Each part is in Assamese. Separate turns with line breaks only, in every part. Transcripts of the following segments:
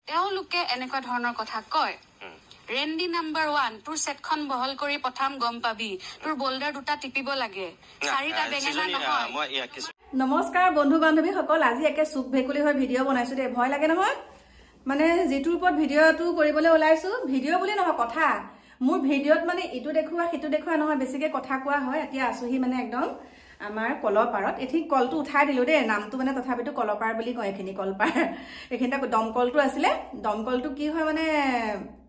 তেওঁলোকে এনেকুৱা ধৰণৰ কথা কয় ৰেন্ডি নাম্বাৰ 1 তোৰ সেটখন বহল কৰি পঠাম গম পাবি তোৰ বোল্ডাৰ দুটা টিপিব লাগে চাৰিটা বেঙেনা নহয়
নমস্কাৰ বন্ধু বান্ধৱী সকল আজি একে সুখ ভেকুলি হৈ ভিডিঅ' বনাইছো দে ভয় লাগে নহয় মানে যেটোৰ ওপৰত ভিডিঅ'টো কৰিবলৈ ওলাইছো ভিডিঅ' বুলি নহয় কথা মোৰ ভিডিঅ'ত মানে ইটো দেখুৱা হিটো দেখুৱা নহয় বেছিকে কথা কোৱা হয় এতিয়া আসুহি মানে একদম আমাৰ কলপাৰত এঠি কলটো উঠাই দিলো দে নামটো মানে তথাপিটো কলপাৰ বুলি কয় এখিনি কলপাৰ এখিনটা দমকলটো আছিলে দমকলটো কি হয় মানে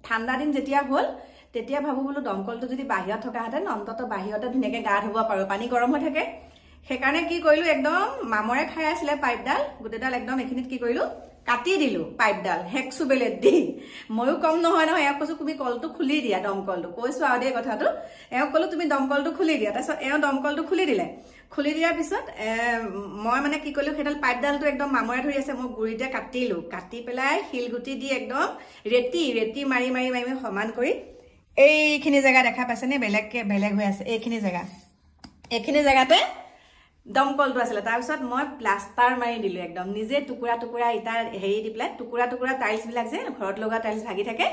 ঠাণ্ডা দিন যেতিয়া হল তেতিয়া ভাবো বলো দমকলটো যদি বাহিৰত থকা হাতে অন্তত বাহিৰতে ধুনিয়াকে গা ধুব পাৰো পানী গৰম হৈ থাকে সেকাৰণে কি কৰিলো একদম মামৰে খাই আছিলে পাইপডাল গুটেডাল একদম এখিনিত কি কৰিলো কাটি দিলো পাইপডাল হেক্সু বেলেট দি ময়ো কম নহয় নহয় এক কৈছো তুমি কলটো খুলি দিয়া দমকলটো কৈছো আৰু দে কথাটো এও কলো তুমি দমকলটো খুলি দিয়া তাৰছত এও দমকলটো খুলি দিলে খুলি দিয়াৰ পিছত মই মানে কি কৰিলো হেডাল পাইপডালটো একদম মামৰে ধৰি আছে মই গুৰিতে কাটিলো কাটি পেলাই হিলগুটি দি একদম ৰেতি মাৰি মাৰি মাৰি সমান কৰি এইখিনি জায়গা দেখা পাইছে নে বেলেগ হৈ আছে এইখিনি জায়গাতে দমকলটো আছিল তাৰ পিছত মই প্লাষ্টাৰ মাৰি দিলো একদম নিজে টুকুৰা ইটাৰ হেৰি দি পেলাই টুকুৰা টাইলছ বিলাক যে ঘৰত লগা টাইলছ ভাগি থাকে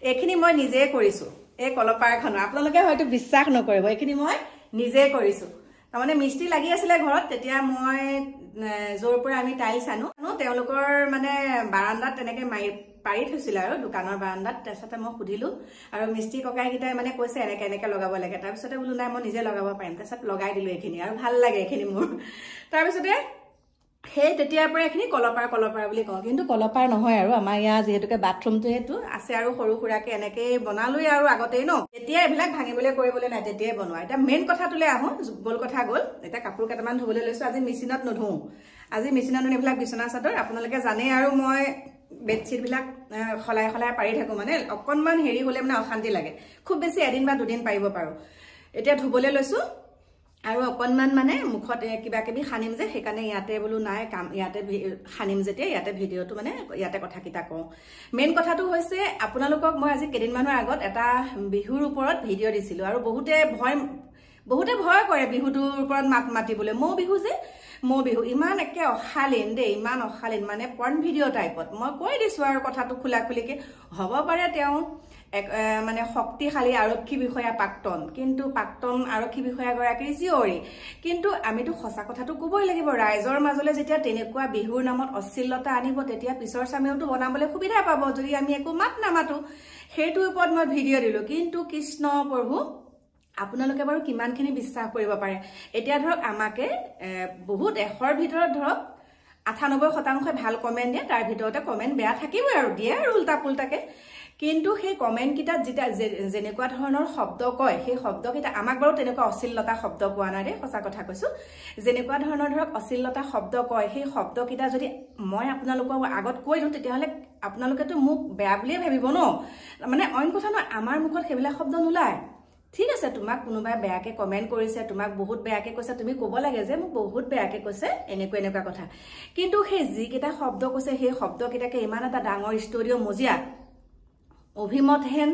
এইখিনি মই নিজে কৰিছো এই কলপাৰখন আপোনালোকে হয়তো বিশ্বাস নকৰিব এইখিনি মই নিজে কৰিছো তাৰমানে মিস্ত্ৰী লাগি আছিলে ঘৰত তেতিয়া মই জোৰ পৰা আমি টাইলছ আনো তেওঁলোকৰ মানে বাৰান্দাত তেনেকে পাৰি থৈছিল আৰু দোকানৰ বাৰান্দাত তাৰপিছতে মই সুধিলো আৰু মিস্ত্ৰী ককাই কিটাই মানে কৈছে এনেকে লগাব লাগে তাৰপিছতে বোলো নাই মই নিজে লগাব পাৰিম তাৰপিছত লগাই দিলো এইখিনি আৰু ভাল লাগে এইখিনি মোৰ তাৰপিছতে সেই তেতিয়াৰ পৰা এইখিনি কলপাৰ বুলি কওঁ কিন্তু কলপাৰ নহয় আৰু আমাৰ ইয়াৰ যেহেতুকে বাথৰুমটো হেতু আছে আৰু সৰু সুৰাকে এনেকে বনালোই আৰু আগতেই ন এতিয়া এইবিলাক ভাঙিবলৈ কৰিবলৈ নাই তেতিয়াই বনোৱা এতিয়া মেইন কথাটোলে আহো গল কথা গল এতিয়া কাপোৰ কেইটামান ধুবলৈ লৈছো আজি মেচিনত নধু আজি মেচিনত এইবিলাক বিছনা চাদৰ আপোনালোকে জানে আৰু মই বেডশিট বিলাক খলাই পাৰি থাকো মানে অকনমান হেৰি হলে মানে অশান্তি লাগে খুব বেছি এদিন বা দুদিন পাৰিব পাৰো এতিয়া ধুবলৈ লৈছো আৰু অকনমান মানে মুখত কিবা কিবি খানিম যে সেইকাৰণে ইয়াতে বোলো নাই কাম ইয়াতে খানিম যেতিয়া ইয়াতে ভিডিঅ'টো মানে ইয়াতে কথা কিটা কওঁ মেইন কথাটো হৈছে আপোনালোকক মই আজি কেইদিনমানৰ আগত এটা বিহুৰ ওপৰত ভিডিঅ' দিছিলো আৰু বহুতে ভয় কৰে বিহুটোৰ ওপৰত মাতিবলৈ মৌ বিহু ইমান একে অশালীন দে ইমান অশালীন মানে পৰ্ন ভিডিঅ' টাইপত মই কৈ দিছো আৰু কথাটো খুলিকে হ'ব পাৰে তেওঁ মানে শক্তিশালী আৰক্ষী বিষয়া প্ৰাক্তন কিন্তু প্ৰাক্তন আৰক্ষী বিষয়া গৰাকীৰ জীয়ৰী কিন্তু আমিতো সঁচা কথাটো কবই লাগিব ৰাইজৰ মাজলৈ যেতিয়া তেনেকুৱা বিহুৰ নামত অশ্লীলতা আনিব তেতিয়া পিছৰ চামেওটো বনাবলৈ সুবিধা পাব যদি আমি একো মাত নামাতো সেইটোৰ ওপৰত মই ভিডিঅ' দিলো কিন্তু কৃষ্ণ প্ৰভু আপোনালোকে বাৰু কিমানখিনি বিশ্বাস কৰিব পাৰে এতিয়া ধৰক আমাকে বহুত এশৰ ভিতৰত ধৰক 98% ভাল কমেন্ট দিয়ে তাৰ ভিতৰতে কমেন্ট বেয়া থাকিবই আৰু দিয়ে আৰু উল্টা পুল্টাকে কিন্তু সেই কমেন্ট কিটা যেনেকুৱা ধৰণৰ শব্দ কয় সেই শব্দ কিটা আমাক বাৰু তেনেকুৱা অশ্লীলতা শব্দ কোৱা নাই দেই সঁচা কথা কৈছো যেনেকুৱা ধৰণৰ ধৰক অশ্লীলতা শব্দ কয় সেই শব্দ কিটা যদি মই আপোনালোকৰ আগত কৈ দিওঁ তেতিয়াহলে আপোনালোকেতো মোক বেয়া বুলিয়ে ভাবিব ন মানে অইন কথা নহয় আমাৰ মুখত সেইবিলাক শব্দ নোলায় ঠিক আছে তোমাক কোনোবাই বেয়াকে কমেন্ট কৰিছে তোমাক বহুত বেয়াকে কৈছে তুমি ক'ব লাগে যে মোক বহুত বেয়াকে কৈছে এনেকুৱা কথা কিন্তু সেই যিকেইটা শব্দ কৈছে সেই শব্দ কিটাকে ইমান এটা ডাঙৰ ষ্টুডিঅ মজিয়া অভিমতহেন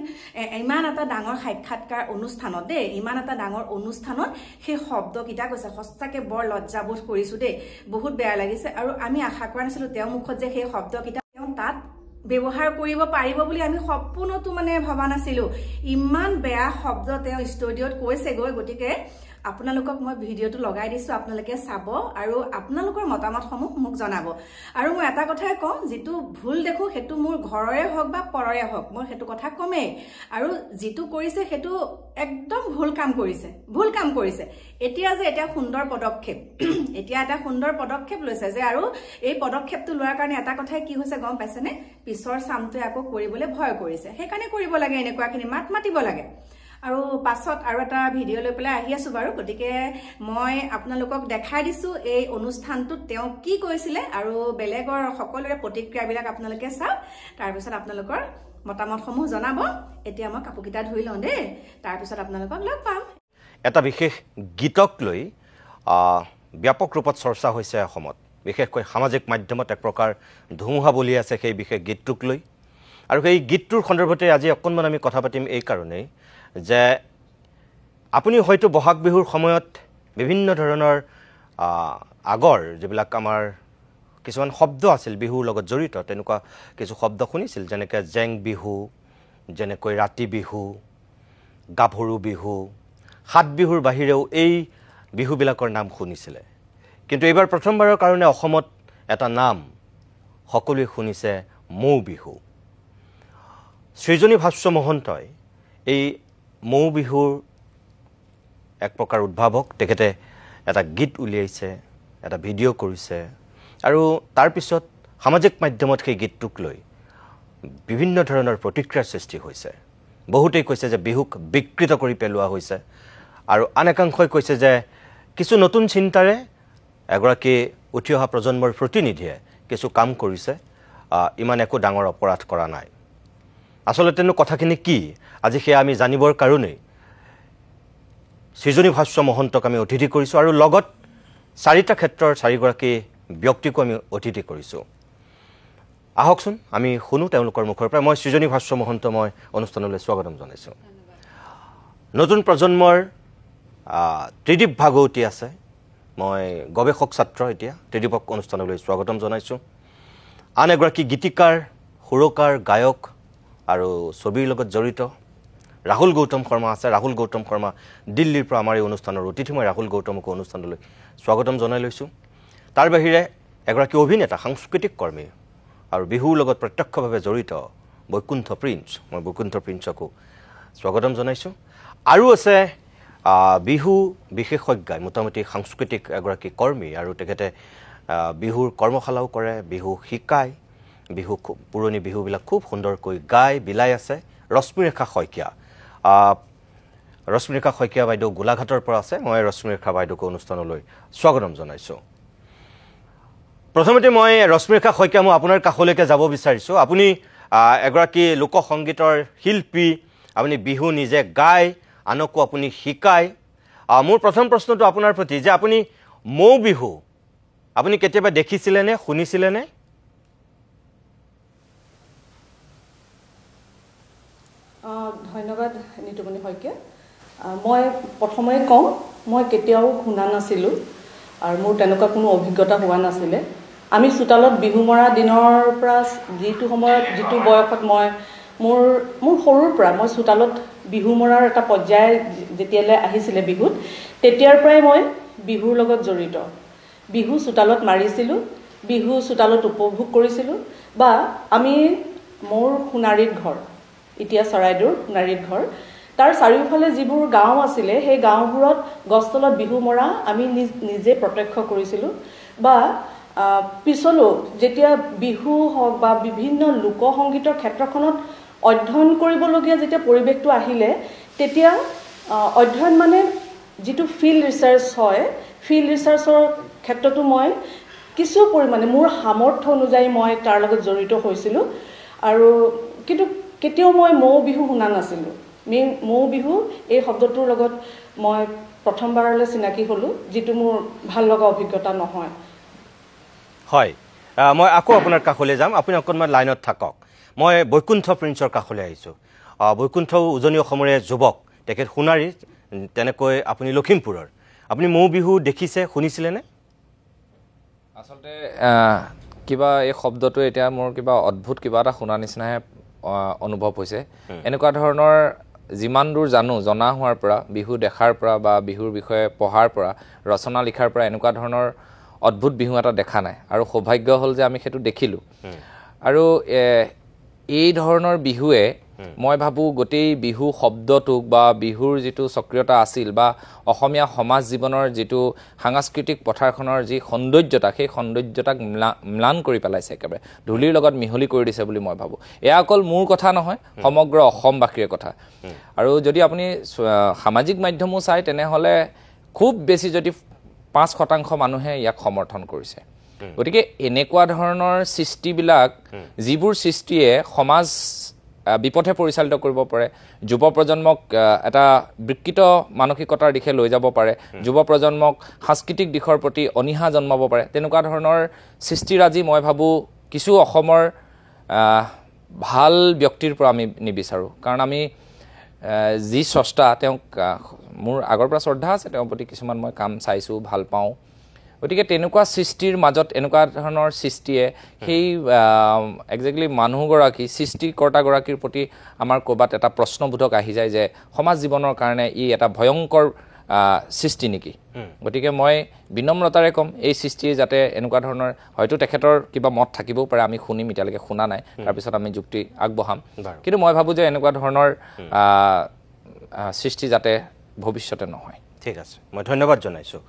ইমান এটা ডাঙৰ সাক্ষাৎকাৰ অনুষ্ঠানত দেই ইমান এটা ডাঙৰ অনুষ্ঠানত সেই শব্দ কিটা কৈছে সঁচাকে বৰ লজ্জাবোধ কৰিছো দেই বহুত বেয়া লাগিছে আৰু আমি আশা কৰা নাছিলো তেওঁ মুখত যে সেই শব্দ কিটা তেওঁ তাত ব্যৱহাৰ কৰিব পাৰিব বুলি আমি সপোনতো মানে ভবা নাছিলো ইমান বেয়া শব্দ তেওঁ ষ্টুডিঅত কৈছে গতিকে আপোনালোকক মই ভিডিঅ'টো লগাই দিছো আপোনালোকে চাব আৰু আপোনালোকৰ মতামতসমূহ মোক জনাব আৰু মই এটা কথাই কওঁ যেটো ভুল দেখো হেতু মোৰ ঘৰৰে হওক বা পৰৰে হওক মই হেতু কথা কমে আৰু যেটো কৰিছে হেতু একদম ভুল কাম কৰিছে এতিয়া সুন্দৰ পদক্ষেপ এটা সুন্দৰ পদক্ষেপ লৈছে যে আৰু এই পদক্ষেপটো লোৱাৰ কাৰণে এটা কথাই কি হৈছে গম পাইছেনে পিছৰ সামটো আকৌ কৰিবলৈ ভয় কৰিছে সেইকাৰণে কৰিব লাগে এনেকুৱাখিনি মাতিব লাগে আৰু পাছত আৰু এটা ভিডিঅ' লৈ পেলাই আহি আছো বাৰু গতিকে মই আপোনালোকক দেখাই দিছো এই অনুষ্ঠানটো তেওঁ কি কৈছিলে আৰু বেলেগৰ সকলোৰে প্ৰতিক্ৰিয়াবিলাক আপোনালোকে চাওক তাৰ পিছত আপোনালোকৰ মতামতসমূহ জনাব এতিয়া মই কাপোৰকিটা ধুই লওঁ দেই তাৰ পিছত আপোনালোকক লগ পাম
এটা বিশেষ গীতক লৈ ব্যাপক ৰূপত চৰ্চা হৈছে অসমত বিশেষকৈ সামাজিক মাধ্যমত এক প্ৰকাৰ ধুমুহা বলি আছে সেই বিশেষ গীতটোক লৈ আৰু সেই গীতটোৰ সন্দৰ্ভতে আজি অকণমান আমি কথা পাতিম এই কাৰণেই যে আপুনি হয়তো বহাগ বিহুৰ সময়ত বিভিন্ন ধৰণৰ আগৰ যিবিলাক আমাৰ কিছুমান শব্দ আছিল বিহুৰ লগত জড়িত তেনেকুৱা কিছু শব্দ শুনিছিল যেনেকৈ জেং বিহু যেনেকৈ ৰাতি বিহু গাভৰু বিহু সাত বিহুৰ বাহিৰেও এই বিহুবিলাকৰ নাম শুনিছিলে কিন্তু এইবাৰ প্ৰথমবাৰৰ কাৰণে অসমত এটা নাম সকলোৱে শুনিছে মৌ বিহু সৃজনী ভাস্ব মহন্তই এই মৌ বিহুৰ এক প্ৰকাৰ উদ্ভাৱক তেখেতে এটা গীত উলিয়াইছে এটা ভিডিঅ' কৰিছে আৰু তাৰ পিছত সামাজিক মাধ্যমত সেই গীতটোক লৈ বিভিন্ন ধৰণৰ প্ৰতিক্ৰিয়াৰ সৃষ্টি হৈছে বহুতেই কৈছে যে বিহুক বিকৃত কৰি পেলোৱা হৈছে আৰু আনেকাংশই কৈছে যে কিছু নতুন চিন্তাৰে এগৰাকী উঠি অহা প্ৰজন্মৰ প্ৰতিনিধিয়ে কিছু কাম কৰিছে ইমান একো ডাঙৰ অপৰাধ কৰা নাই আচলতেনো কথাখিনি কি আজি সেয়া আমি জানিবৰ কাৰণেই সৃজনী ভাস্ব মহন্তক আমি অতিথি কৰিছোঁ আৰু লগত চাৰিটা ক্ষেত্ৰৰ চাৰিগৰাকী ব্যক্তিকো আমি অতিথি কৰিছোঁ আহকচোন আমি শুনো তেওঁলোকৰ মুখৰ পৰা মই সৃজনী ভাস্ব মহন্ত মই অনুষ্ঠানলৈ স্বাগতম জনাইছোঁ নতুন প্ৰজন্মৰ ত্ৰিদীপ ভাগৱতী আছে মই গৱেষক ছাত্ৰ এতিয়া ত্ৰিদীপক অনুষ্ঠানলৈ স্বাগতম জনাইছোঁ আন এগৰাকী গীতিকাৰ সুৰকাৰ গায়ক আৰু ছবিৰ লগত জড়িত ৰাহুল গৌতম শৰ্মা আছে ৰাহুল গৌতম শৰ্মা দিল্লীৰ পৰা আমাৰ এই অনুষ্ঠানৰ অতিথি মই ৰাহুল গৌতমক অনুষ্ঠানলৈ স্বাগতম জনাই লৈছোঁ তাৰ বাহিৰে এগৰাকী অভিনেতা সাংস্কৃতিক কৰ্মী আৰু বিহুৰ লগত প্ৰত্যক্ষভাৱে জড়িত বৈকুণ্ঠ প্ৰিন্স মই বৈকুণ্ঠ প্ৰিন্সকো স্বাগতম জনাইছোঁ আৰু আছে বিহু বিশেষজ্ঞ মোটামুটি সাংস্কৃতিক এগৰাকী কৰ্মী আৰু তেখেতে বিহুৰ কৰ্মশালাও কৰে বিহু শিকায় বিহু পুৰণি বিহুবিলাক খুব সুন্দৰকৈ গাই বিলাই আছে ৰশ্মিৰেখা শইকীয়া বাইদেউ গোলাঘাটৰ পৰা আছে মই ৰশ্মিৰেখা বাইদেউক অনুষ্ঠানলৈ স্বাগতম জনাইছোঁ প্ৰথমতে মই ৰশ্মিৰেখা শইকীয়া মই আপোনাৰ কাষলৈকে যাব বিচাৰিছোঁ আপুনি এগৰাকী লোকসংগীতৰ শিল্পী আপুনি বিহু নিজে গায় আনকো আপুনি শিকায় মোৰ প্ৰথম প্ৰশ্নটো আপোনাৰ প্ৰতি যে আপুনি মৌ বিহু আপুনি কেতিয়াবা দেখিছিলেনে শুনিছিলেনে
ধন্যবাদ নিতুমণি শইকীয়া মই প্ৰথমে কওঁ মই কেতিয়াও শুনা নাছিলোঁ আৰু মোৰ তেনেকুৱা কোনো অভিজ্ঞতা হোৱা নাছিলে আমি চোতালত বিহু মৰা দিনৰ পৰা যিটো সময়ত যিটো বয়সত মই মোৰ সৰুৰ পৰা মই চোতালত বিহু মৰাৰ এটা পৰ্যায় যেতিয়ালৈ আহিছিলে বিহুত তেতিয়াৰ পৰাই মই বিহুৰ লগত জড়িত বিহু চোতালত মাৰিছিলোঁ বিহু চোতালত উপভোগ কৰিছিলোঁ বা আমি মোৰ সোণাৰীত ঘৰ এতিয়া চৰাইদেউৰ সোণাৰীত ঘৰ তাৰ চাৰিওফালে যিবোৰ গাঁও আছিলে সেই গাঁওবোৰত গছতলত বিহু মৰা আমি নিজে প্ৰত্যক্ষ কৰিছিলোঁ বা পিছলৈ যেতিয়া বিহু হওক বা বিভিন্ন লোকসংগীতৰ ক্ষেত্ৰখনত অধ্যয়ন কৰিবলগীয়া যেতিয়া পৰিৱেশটো আহিলে তেতিয়া অধ্যয়ন মানে যিটো ফিল্ড ৰিচাৰ্চ হয় ফিল্ড ৰিচাৰ্চৰ ক্ষেত্ৰতো মই কিছু পৰিমাণে মোৰ সামৰ্থ্য অনুযায়ী মই তাৰ লগত জড়িত হৈছিলোঁ আৰু কিন্তু কেতিয়াও মই মৌ বিহু শুনা নাছিলোঁ মৌ বিহু এই শব্দটোৰ লগত মই প্ৰথমবাৰলৈ চিনাকি হ'লোঁ যিটো মোৰ ভাল লগা অভিজ্ঞতা নহয়
হয় মই আকৌ আপোনাৰ কাষলৈ যাম আপুনি অকণমান লাইনত থাকক মই বৈকুণ্ঠ প্ৰিন্সৰ কাষলৈ আহিছোঁ বৈকুণ্ঠ উজনি অসমৰে যুৱক তেখেত সোণাৰী তেনেকৈ আপুনি লখিমপুৰৰ আপুনি মৌ বিহু দেখিছে শুনিছিলেনে
আচলতে কিবা এই শব্দটো এতিয়া মোৰ কিবা অদ্ভুত কিবা এটা শুনা নিচিনাহে অনুভৱ হৈছে এনেকুৱা ধৰণৰ যিমান দূৰ জনা হোৱাৰ পৰা বিহু দেখাৰ পৰা বা বিহুৰ বিষয়ে পঢ়াৰ পৰা ৰচনা লিখাৰ পৰা এনেকুৱা ধৰণৰ অদ্ভুত বিহু এটা দেখা নাই আৰু সৌভাগ্য হ'ল যে আমি সেইটো দেখিলোঁ আৰু এই ধৰণৰ বিহুৱে মই ভাবোঁ গোটেই বিহু শব্দটোক বা বিহুৰ যিটো সক্ৰিয়তা আছিল বা অসমীয়া সমাজ জীৱনৰ যিটো সাংস্কৃতিক পথাৰখনৰ যি সৌন্দৰ্যতা সেই সৌন্দৰ্যতাক ম্লান কৰি পেলাইছে একেবাৰে ধূলিৰ লগত মিহলি কৰি দিছে বুলি মই ভাবোঁ এয়া অকল মোৰ কথা নহয় সমগ্ৰ অসমবাসীৰ কথা আৰু যদি আপুনি সামাজিক মাধ্যমো চায় তেনেহ'লে খুব বেছি যদি 5% মানুহে ইয়াক সমৰ্থন কৰিছে গতিকে এনেকুৱা ধৰণৰ সৃষ্টিবিলাক যিবোৰ সৃষ্টিয়ে সমাজ বিপথে পৰিচালিত কৰিব পাৰে যুৱ প্ৰজন্মক এটা বিকৃত মানসিকতাৰ দিশে লৈ যাব পাৰে যুৱ প্ৰজন্মক সাংস্কৃতিক দিশৰ প্ৰতি অনীহা জন্মাব পাৰে তেনেকুৱা ধৰণৰ সৃষ্টিৰাজি মই ভাবোঁ কিছু অসমৰ ভাল ব্যক্তিৰ পৰা আমি নিবিচাৰোঁ কাৰণ আমি যি স্ৰষ্টা তেওঁক মোৰ আগৰ পৰা শ্ৰদ্ধা আছে তেওঁৰ প্ৰতি কিছুমান মই কাম চাইছোঁ ভাল পাওঁ গতিকে তেনেকুৱা সৃষ্টিৰ মাজত এনেকুৱা ধৰণৰ সৃষ্টিয়ে সেই একজেক্টলি মানুহগৰাকী সৃষ্টিকৰ্তাগৰাকীৰ প্ৰতি আমাৰ ক'ৰবাত এটা প্ৰশ্নবোধক আহি যায় যে সমাজ জীৱনৰ কাৰণে ই এটা ভয়ংকৰ সৃষ্টি নেকি গতিকে মই বিনম্ৰতাৰে ক'ম এই সৃষ্টিয়ে যাতে এনেকুৱা ধৰণৰ হয়তো তেখেতৰ কিবা মত থাকিবও পাৰে আমি শুনিম এতিয়ালৈকে শুনা নাই তাৰপিছত আমি যুক্তি আগবঢ়াম কিন্তু মই ভাবোঁ যে এনেকুৱা ধৰণৰ সৃষ্টি যাতে ভৱিষ্যতে নহয়
ঠিক আছে মই ধন্যবাদ জনাইছোঁ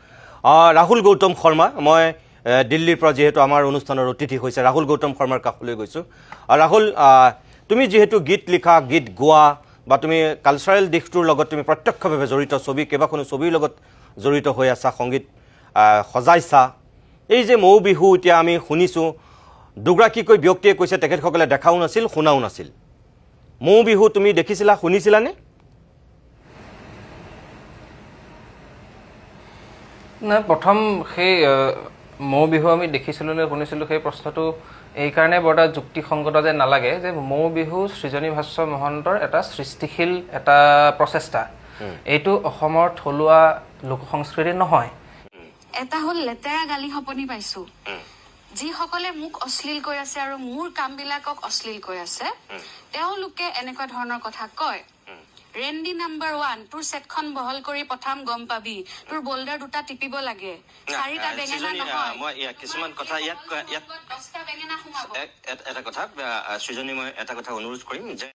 ৰাহুল গৌতম শৰ্মা মই দিল্লীৰ পৰা যিহেতু আমাৰ অনুষ্ঠানৰ অতিথি হৈছে ৰাহুল গৌতম শৰ্মাৰ কাষলৈ গৈছোঁ ৰাহুল তুমি যিহেতু গীত লিখা গীত গোৱা বা তুমি কালচাৰেল দিশটোৰ লগত তুমি প্ৰত্যক্ষভাৱে জড়িত ছবি কেইবাখনো ছবিৰ লগত জড়িত হৈ আছা সংগীত সজাইছা এই যে মৌ বিহু এতিয়া আমি শুনিছোঁ দুগৰাকীকৈ ব্যক্তিয়ে কৈছে তেখেতসকলে দেখাও নাছিল শুনাও নাছিল মৌ বিহু তুমি দেখিছিলা শুনিছিলানে
না প্ৰথম সেই মৌ বিহু আমি দেখিছিলোঁ নে শুনিছিলোঁ সেই প্ৰশ্নটো এইকাৰণে বৰ এটা যুক্তিসংগত যে নালাগে যে মৌ বিহু সৃজনী ভাস্ব মহন্তৰ এটা সৃষ্টিশীল এটা প্ৰচেষ্টা এইটো অসমৰ থলুৱা লোক সংস্কৃতি নহয়
এটা হ'ল লেতেৰা গালি সপনি পাইছোঁ যিসকলে মোক অশ্লীল কৈ আছে আৰু মোৰ কামবিলাকক অশ্লীল কৈ আছে তেওঁলোকে এনেকুৱা ধৰণৰ কথা কয় ৰেন্ডি নাম্বাৰ 1 তোৰ সেটখন বহল কৰি পঠাম গম পাবি তোৰ বোল্ডাৰ দুটা টিপিব লাগে চাৰিটা বেঙেনা নহয়
মই কিছুমান কথা ইয়াত
10টা বেঙেনা সোমাব
এটা কথা সৃজনী মই এটা কথা অনুৰোধ কৰিম যে